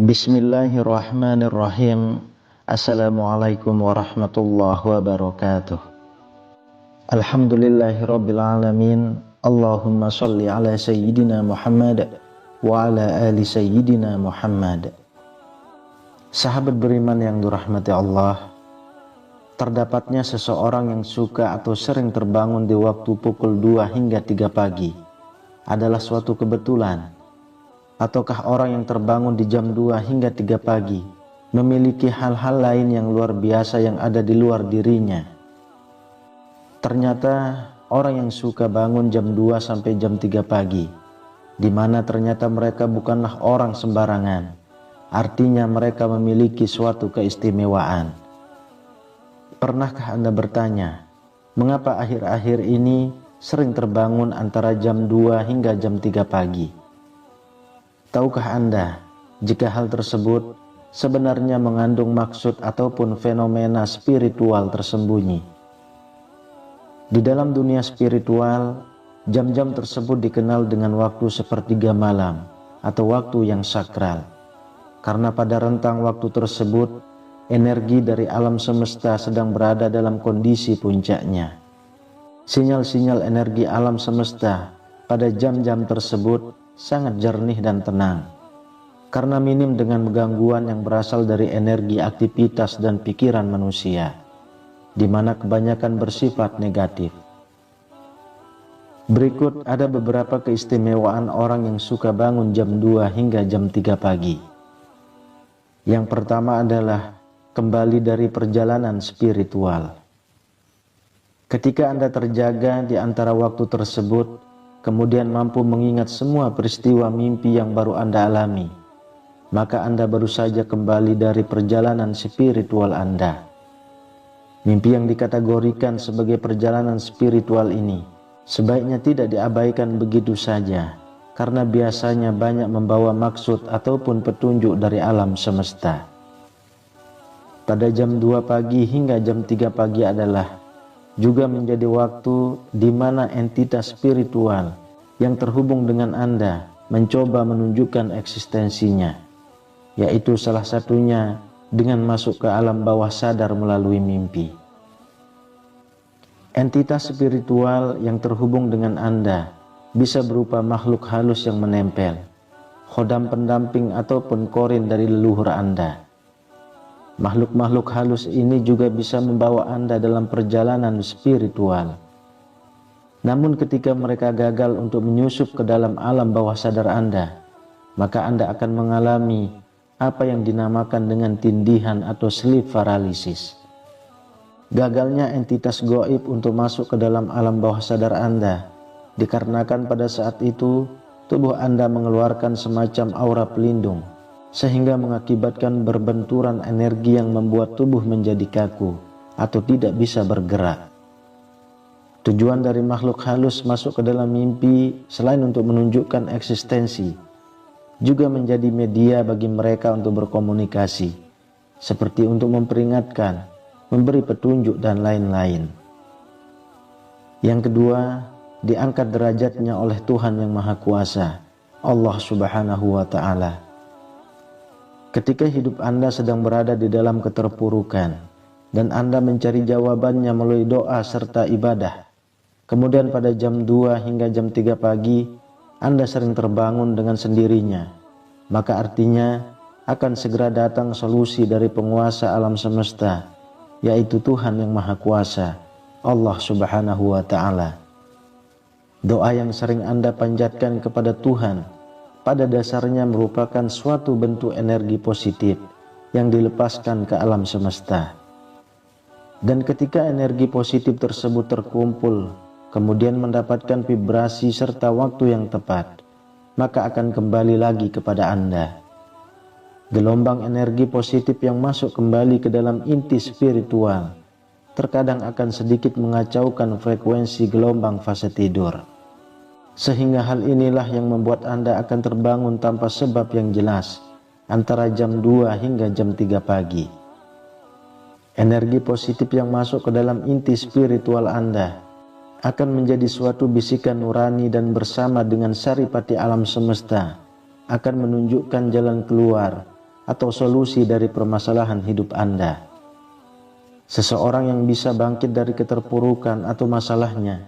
Bismillahirrahmanirrahim. Assalamualaikum warahmatullahi wabarakatuh. Alhamdulillahirabbil alamin. Allahumma shalli ala sayyidina Muhammad wa ala ali sayyidina Muhammad. Sahabat beriman yang dirahmati Allah, terdapatnya seseorang yang suka atau sering terbangun di waktu pukul 2 hingga 3 pagi adalah suatu kebetulan. Ataukah orang yang terbangun di jam 2 hingga 3 pagi memiliki hal-hal lain yang luar biasa yang ada di luar dirinya? Ternyata orang yang suka bangun jam 2 sampai jam 3 pagi, di mana ternyata mereka bukanlah orang sembarangan, artinya mereka memiliki suatu keistimewaan. Pernahkah Anda bertanya, mengapa akhir-akhir ini sering terbangun antara jam 2 hingga jam 3 pagi? Tahukah Anda jika hal tersebut sebenarnya mengandung maksud ataupun fenomena spiritual tersembunyi? Di dalam dunia spiritual, jam-jam tersebut dikenal dengan waktu sepertiga malam atau waktu yang sakral. Karena pada rentang waktu tersebut, energi dari alam semesta sedang berada dalam kondisi puncaknya. Sinyal-sinyal energi alam semesta pada jam-jam tersebut sangat jernih dan tenang, karena minim dengan gangguan yang berasal dari energi aktivitas dan pikiran manusia, di mana kebanyakan bersifat negatif. Berikut ada beberapa keistimewaan orang yang suka bangun jam 2 hingga jam 3 pagi. Yang pertama adalah kembali dari perjalanan spiritual. Ketika Anda terjaga di antara waktu tersebut, kemudian mampu mengingat semua peristiwa mimpi yang baru Anda alami, maka Anda baru saja kembali dari perjalanan spiritual Anda. Mimpi yang dikategorikan sebagai perjalanan spiritual ini sebaiknya tidak diabaikan begitu saja, karena biasanya banyak membawa maksud ataupun petunjuk dari alam semesta. Pada jam 2 pagi hingga jam 3 pagi adalah juga menjadi waktu di mana entitas spiritual yang terhubung dengan Anda mencoba menunjukkan eksistensinya, yaitu salah satunya dengan masuk ke alam bawah sadar melalui mimpi. Entitas spiritual yang terhubung dengan Anda bisa berupa makhluk halus yang menempel, khodam pendamping ataupun korin dari leluhur Anda. Makhluk-makhluk halus ini juga bisa membawa Anda dalam perjalanan spiritual. Namun ketika mereka gagal untuk menyusup ke dalam alam bawah sadar Anda, maka Anda akan mengalami apa yang dinamakan dengan tindihan atau sleep paralysis. Gagalnya entitas gaib untuk masuk ke dalam alam bawah sadar Anda dikarenakan pada saat itu tubuh Anda mengeluarkan semacam aura pelindung, sehingga mengakibatkan berbenturan energi yang membuat tubuh menjadi kaku atau tidak bisa bergerak. Tujuan dari makhluk halus masuk ke dalam mimpi selain untuk menunjukkan eksistensi, juga menjadi media bagi mereka untuk berkomunikasi, seperti untuk memperingatkan, memberi petunjuk dan lain-lain. Yang kedua, diangkat derajatnya oleh Tuhan yang Maha Kuasa, Allah Subhanahu wa Ta'ala. Ketika hidup Anda sedang berada di dalam keterpurukan dan Anda mencari jawabannya melalui doa serta ibadah, kemudian pada jam 2 hingga jam 3 pagi Anda sering terbangun dengan sendirinya, maka artinya akan segera datang solusi dari penguasa alam semesta, yaitu Tuhan yang Maha Kuasa, Allah Subhanahu wa Ta'ala. Doa yang sering Anda panjatkan kepada Tuhan pada dasarnya merupakan suatu bentuk energi positif yang dilepaskan ke alam semesta. Dan ketika energi positif tersebut terkumpul, kemudian mendapatkan vibrasi serta waktu yang tepat, maka akan kembali lagi kepada Anda. Gelombang energi positif yang masuk kembali ke dalam inti spiritual terkadang akan sedikit mengacaukan frekuensi gelombang fase tidur. Sehingga hal inilah yang membuat Anda akan terbangun tanpa sebab yang jelas antara jam 2 hingga jam 3 pagi. Energi positif yang masuk ke dalam inti spiritual Anda akan menjadi suatu bisikan nurani dan bersama dengan saripati alam semesta akan menunjukkan jalan keluar atau solusi dari permasalahan hidup Anda. Seseorang yang bisa bangkit dari keterpurukan atau masalahnya,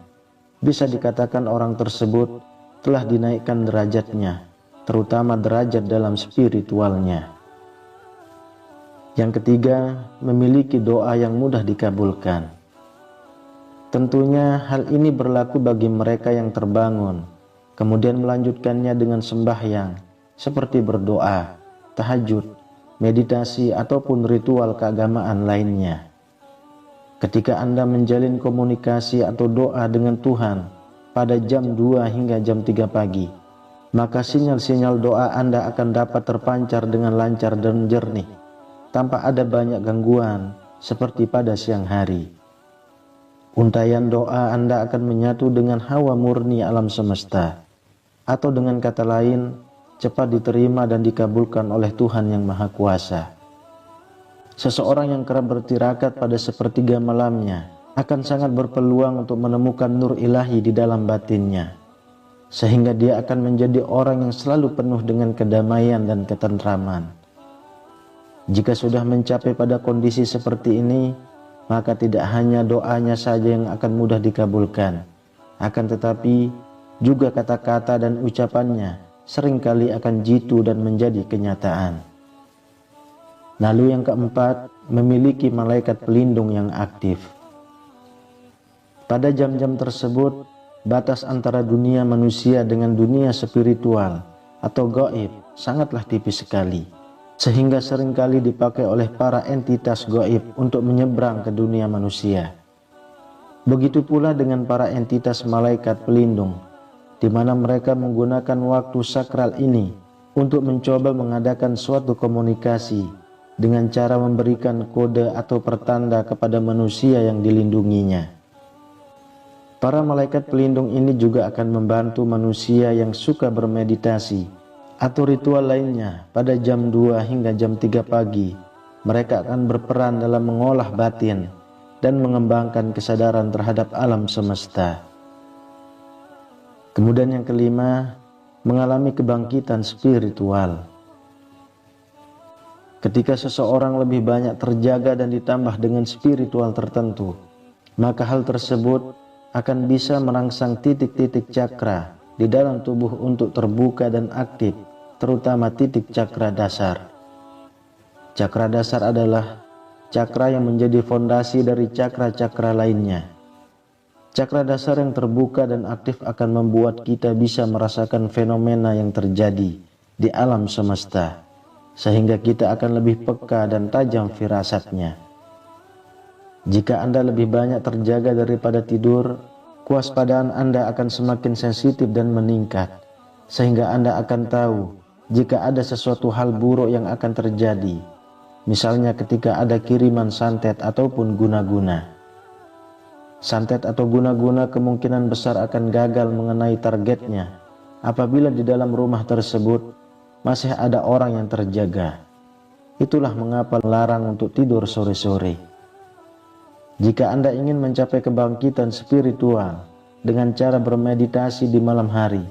bisa dikatakan orang tersebut telah dinaikkan derajatnya, terutama derajat dalam spiritualnya. Yang ketiga, memiliki doa yang mudah dikabulkan. Tentunya hal ini berlaku bagi mereka yang terbangun, kemudian melanjutkannya dengan sembahyang, seperti berdoa, tahajud, meditasi, ataupun ritual keagamaan lainnya. Ketika Anda menjalin komunikasi atau doa dengan Tuhan pada jam 2 hingga jam 3 pagi, maka sinyal-sinyal doa Anda akan dapat terpancar dengan lancar dan jernih, tanpa ada banyak gangguan seperti pada siang hari. Untayan doa Anda akan menyatu dengan hawa murni alam semesta, atau dengan kata lain, cepat diterima dan dikabulkan oleh Tuhan yang Maha Kuasa. Seseorang yang kerap bertirakat pada sepertiga malamnya akan sangat berpeluang untuk menemukan nur ilahi di dalam batinnya, sehingga dia akan menjadi orang yang selalu penuh dengan kedamaian dan ketentraman. Jika sudah mencapai pada kondisi seperti ini, maka tidak hanya doanya saja yang akan mudah dikabulkan, akan tetapi juga kata-kata dan ucapannya seringkali akan jitu dan menjadi kenyataan. Lalu yang keempat, memiliki malaikat pelindung yang aktif. Pada jam-jam tersebut, batas antara dunia manusia dengan dunia spiritual atau gaib sangatlah tipis sekali, sehingga seringkali dipakai oleh para entitas gaib untuk menyeberang ke dunia manusia. Begitu pula dengan para entitas malaikat pelindung, di mana mereka menggunakan waktu sakral ini untuk mencoba mengadakan suatu komunikasi dengan cara memberikan kode atau pertanda kepada manusia yang dilindunginya. Para malaikat pelindung ini juga akan membantu manusia yang suka bermeditasi atau ritual lainnya pada jam 2 hingga jam 3 pagi. Mereka akan berperan dalam mengolah batin dan mengembangkan kesadaran terhadap alam semesta. Kemudian yang kelima, mengalami kebangkitan spiritual. Ketika seseorang lebih banyak terjaga dan ditambah dengan spiritual tertentu, maka hal tersebut akan bisa merangsang titik-titik cakra di dalam tubuh untuk terbuka dan aktif, terutama titik cakra dasar. Cakra dasar adalah cakra yang menjadi fondasi dari cakra-cakra lainnya. Cakra dasar yang terbuka dan aktif akan membuat kita bisa merasakan fenomena yang terjadi di alam semesta, sehingga kita akan lebih peka dan tajam firasatnya. Jika Anda lebih banyak terjaga daripada tidur, kewaspadaan Anda akan semakin sensitif dan meningkat, sehingga Anda akan tahu jika ada sesuatu hal buruk yang akan terjadi, misalnya ketika ada kiriman santet ataupun guna-guna. Santet atau guna-guna kemungkinan besar akan gagal mengenai targetnya apabila di dalam rumah tersebut masih ada orang yang terjaga. Itulah mengapa larang untuk tidur sore-sore. Jika Anda ingin mencapai kebangkitan spiritual dengan cara bermeditasi di malam hari,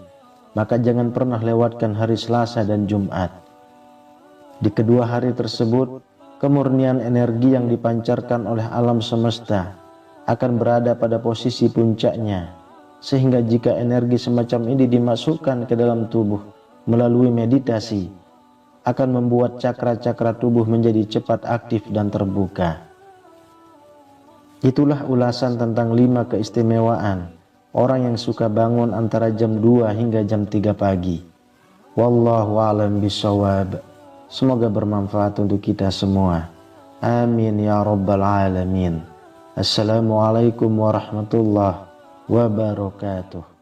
maka jangan pernah lewatkan hari Selasa dan Jumat. Di kedua hari tersebut, kemurnian energi yang dipancarkan oleh alam semesta akan berada pada posisi puncaknya, sehingga jika energi semacam ini dimasukkan ke dalam tubuh melalui meditasi, akan membuat cakra-cakra tubuh menjadi cepat aktif dan terbuka. Itulah ulasan tentang 5 keistimewaan orang yang suka bangun antara jam 2 hingga jam 3 pagi. Wallahu a'lam bishawab. Semoga bermanfaat untuk kita semua. Amin ya rabbal alamin. Assalamualaikum warahmatullahi wabarakatuh.